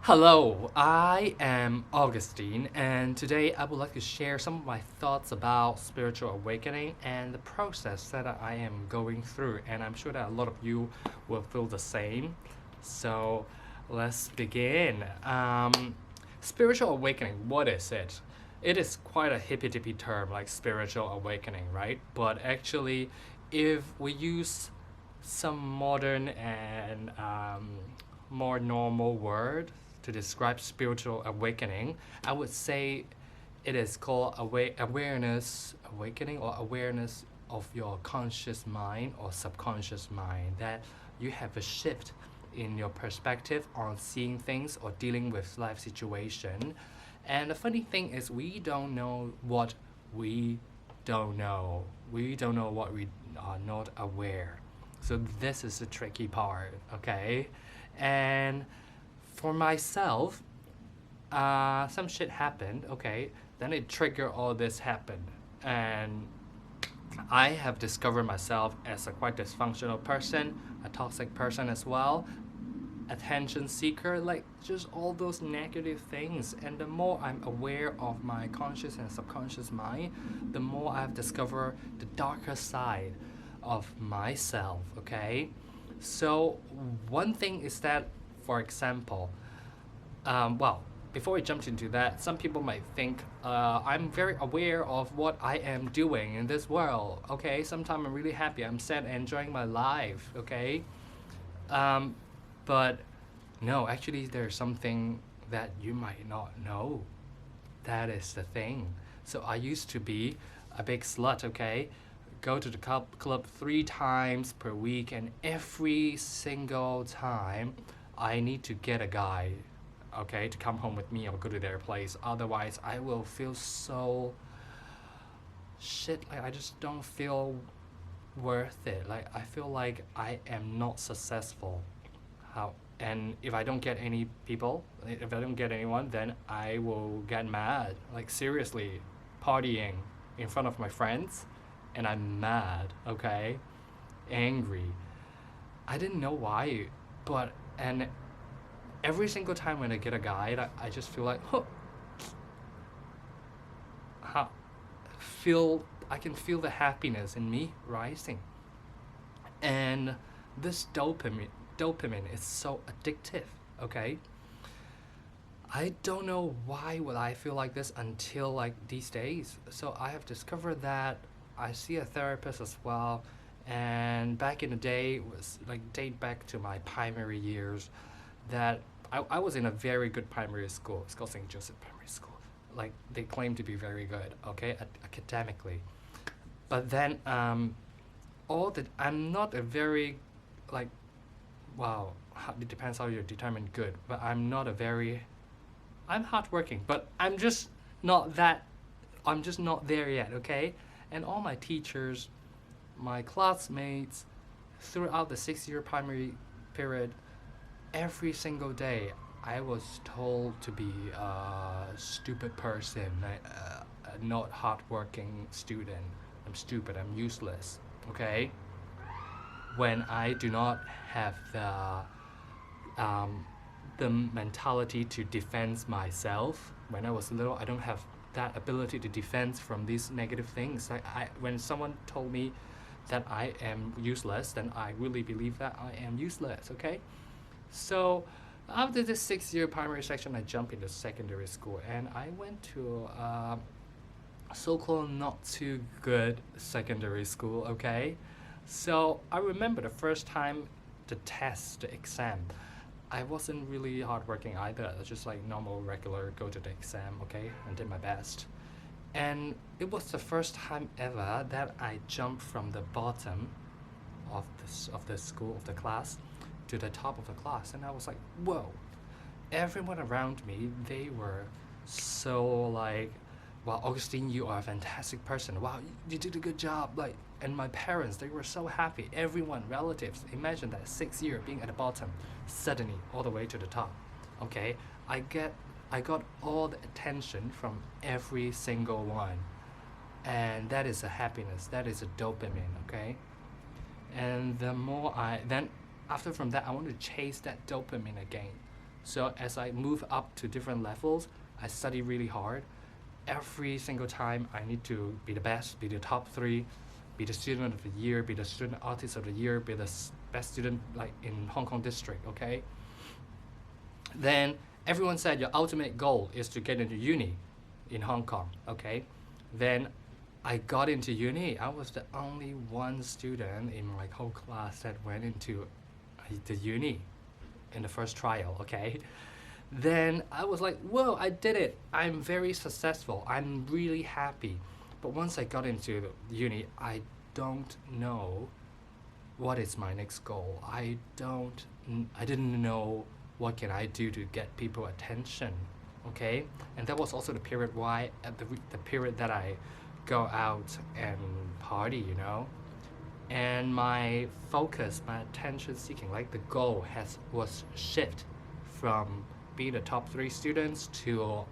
Hello, I am Augustine, and today I would like to share some of my thoughts about spiritual awakening and the process that I am going through. And I'm sure that a lot of you will feel the same. So let's begin. Spiritual awakening, what is it? It is quite a hippy dippy term like spiritual awakening, right? But actually, if we use some modern and more normal word to describe spiritual awakening, I would say it is called awareness awakening or awareness of your conscious mind or subconscious mind, that you have a shift in your perspective on seeing things or dealing with life situation. And the funny thing is we don't know what we don't know. We don't know what we are not aware. So this is the tricky part, okay? And for myself, some shit happened, okay? Then it triggered all this happened. And I have discovered myself as a quite dysfunctional person, a toxic person as well, attention seeker, like just all those negative things. And the more I'm aware of my conscious and subconscious mind, the more I've discovered the darker side of myself, okay? So one thing is that, for example, well, before we jump into that, some people might think I'm very aware of what I am doing in this world, okay? Sometimes I'm really happy, I'm sad, enjoying my life, okay? But no, actually there's something that you might not know. That is the thing. So I used to be a big slut, okay? Go to the club 3 times per week, and every single time I need to get a guy, okay, to come home with me or go to their place. Otherwise, I will feel so shit. Like I just don't feel worth it. Like I feel like I am not successful. How? And if I don't get any people, if I don't get anyone, then I will get mad. Like seriously, partying in front of my friends, and I'm mad, okay, angry. I didn't know why, but and every single time when I get a guy, I just feel like, huh, I can feel the happiness in me rising, and this dopamine is so addictive, okay? I don't know why would I feel like this until like these days. So I have discovered that I see a therapist as well, and back in the day it was like date back to my primary years, that I was in a very good primary school. It's called St. Joseph Primary School. Like they claim to be very good, okay, academically. But then I'm not a very like, wow, it depends how you determine good. But I'm hardworking, but I'm just not there yet, okay? And all my teachers, my classmates, throughout the 6 year primary period, every single day, I was told to be a stupid person, a not hardworking student. I'm stupid, I'm useless, okay? When I do not have the mentality to defend myself. When I was little, I don't have that ability to defend from these negative things. When someone told me that I am useless, then I really believe that I am useless, okay? So after this 6 year primary section, I jumped into secondary school, and I went to so-called not too good secondary school, okay? So I remember the first time the test, the exam, I wasn't really hardworking either. I was just like normal, regular, go to the exam, okay, and did my best. And it was the first time ever that I jumped from the bottom of the school, of the class, to the top of the class, and I was like, whoa. Everyone around me, they were so like, wow, Augustine, you are a fantastic person. Wow, you did a good job. Like, and my parents, they were so happy. Everyone, relatives, imagine that 6 year being at the bottom, suddenly all the way to the top. Okay, I got all the attention from every single one, and that is a happiness. That is a dopamine. Okay, and the more I then after from that, I want to chase that dopamine again. So as I move up to different levels, I study really hard. Every single time I need to be the best, be the top three, be the student of the year, be the student artist of the year, be the best student like in Hong Kong district, okay? Then everyone said your ultimate goal is to get into uni in Hong Kong, okay? Then I got into uni. I was the only one student in my whole class that went into the uni in the first trial, okay? Then I was like, whoa, I did it. I'm very successful. I'm really happy. But once I got into the uni, I don't know what is my next goal. I didn't know what can I do to get people attention, okay? And that was also the period why, at the period that I go out and party, you know? And my focus, my attention seeking, like the goal was shift from being the top 3 students to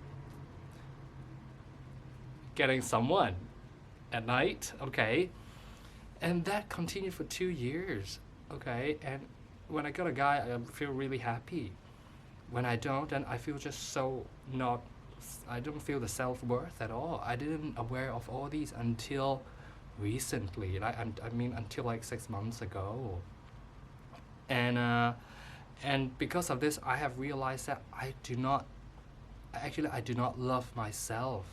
getting someone at night, okay? And that continued for 2 years, okay? And when I got a guy, I feel really happy. When I don't, then I feel just so not, I don't feel the self-worth at all. I didn't aware of all these until recently, like, I mean until like 6 months ago. And because of this, I have realized that I do not love myself.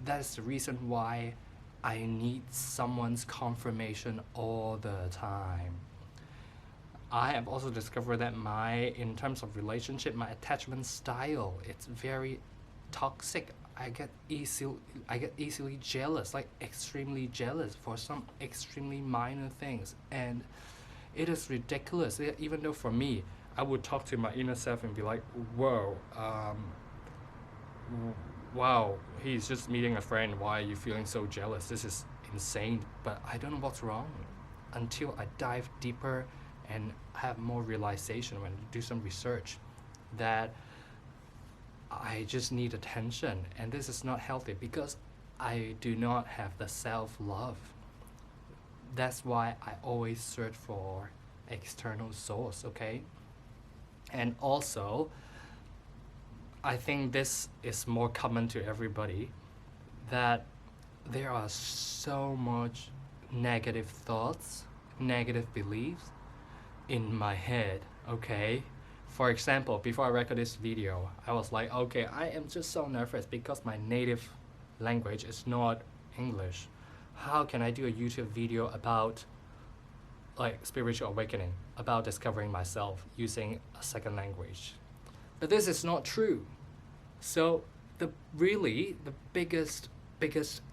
That's the reason why I need someone's confirmation all the time. I have also discovered that in terms of relationship, my attachment style, it's very toxic. I get easily jealous, like extremely jealous for some extremely minor things, and it is ridiculous. Even though for me, I would talk to my inner self and be like, whoa, wow, he's just meeting a friend. Why are you feeling so jealous? This is insane. But I don't know what's wrong until I dive deeper and have more realization when I do some research that I just need attention, and this is not healthy because I do not have the self-love. That's why I always search for external source, okay? And also, I think this is more common to everybody, that there are so much negative thoughts, negative beliefs in my head, okay? For example, before I record this video, I was like, okay, I am just so nervous because my native language is not English. How can I do a YouTube video about like spiritual awakening, about discovering myself using a second language? But this is not true. So the biggest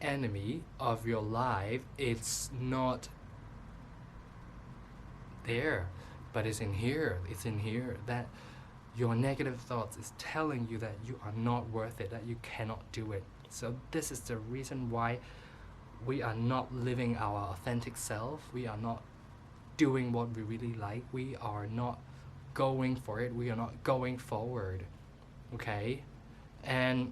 enemy of your life, it's not there, but it's in here. It's in here that your negative thoughts is telling you that you are not worth it, that you cannot do it. So this is the reason why we are not living our authentic self. We are not doing what we really like. We are not going for it. We are not going forward. Okay? And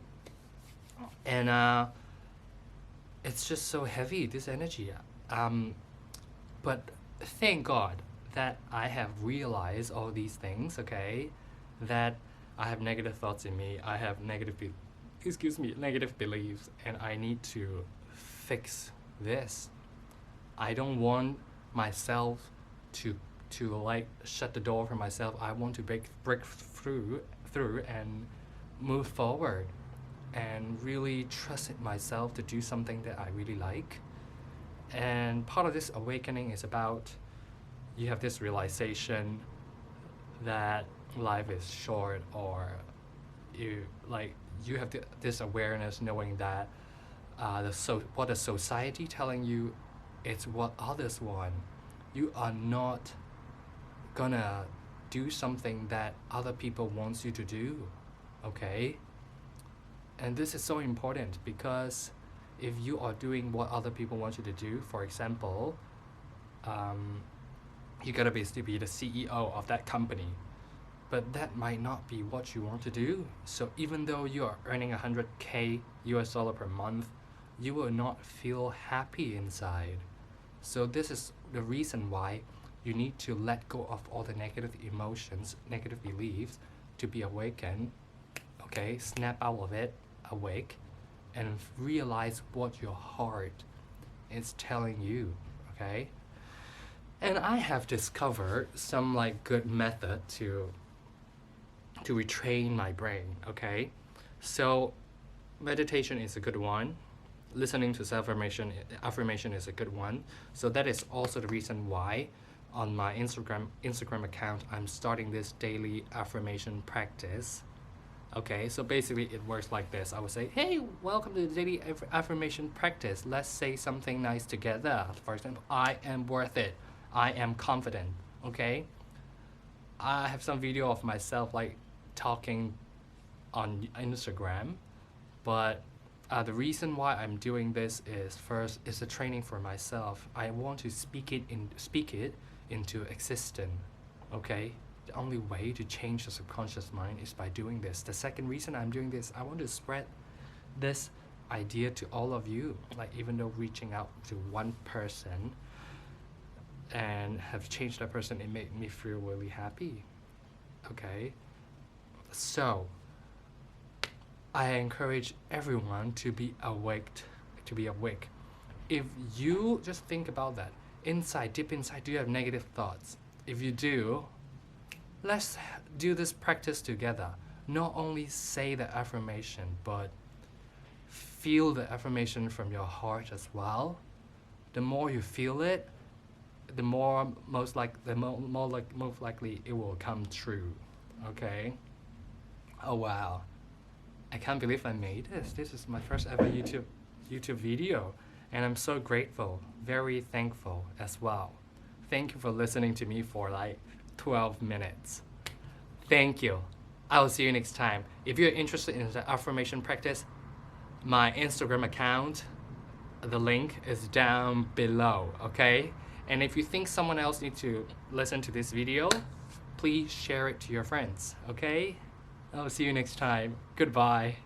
it's just so heavy, this energy. But thank God that I have realized all these things, okay? That I have negative thoughts in me, I have negative beliefs, and I need to fix this. I don't want myself to like shut the door for myself. I want to break through and move forward and really trust in myself to do something that I really like. And part of this awakening is about, you have this realization that life is short, or you have this awareness knowing that what the society telling you, it's what others want. You are not gonna do something that other people wants you to do, okay? And this is so important, because if you are doing what other people want you to do, for example, you gotta basically be the CEO of that company, but that might not be what you want to do. So even though you are earning $100K US per month, you will not feel happy inside. So this is the reason why you need to let go of all the negative emotions, negative beliefs, to be awakened, okay? Snap out of it, awake, and realize what your heart is telling you, okay? And I have discovered some like good method to retrain my brain, okay? So meditation is a good one. Listening to affirmation is a good one. So that is also the reason why on my Instagram account I'm starting this daily affirmation practice. Okay, so basically it works like this. I would say, hey, welcome to the daily affirmation practice. Let's say something nice together. For example, I am worth it. I am confident. Okay, I have some video of myself like talking on Instagram, but the reason why I'm doing this is, first, it's a training for myself. I want to speak it into existence. Okay, the only way to change the subconscious mind is by doing this. The second reason I'm doing this, I want to spread this idea to all of you. Like, even though reaching out to one person and have changed that person, it made me feel really happy. Okay, so I encourage everyone to be awake. If you just think about that, deep inside, do you have negative thoughts? If you do, let's do this practice together. Not only say the affirmation, but feel the affirmation from your heart as well. The more you feel it, the most likely it will come true. Okay? Oh wow. I can't believe I made this. This is my first ever YouTube video, and I'm so grateful, very thankful as well. Thank you for listening to me for like 12 minutes. Thank you. I will see you next time. If you're interested in the affirmation practice, my Instagram account, the link is down below, okay? And if you think someone else needs to listen to this video, please share it to your friends, okay? I'll see you next time. Goodbye.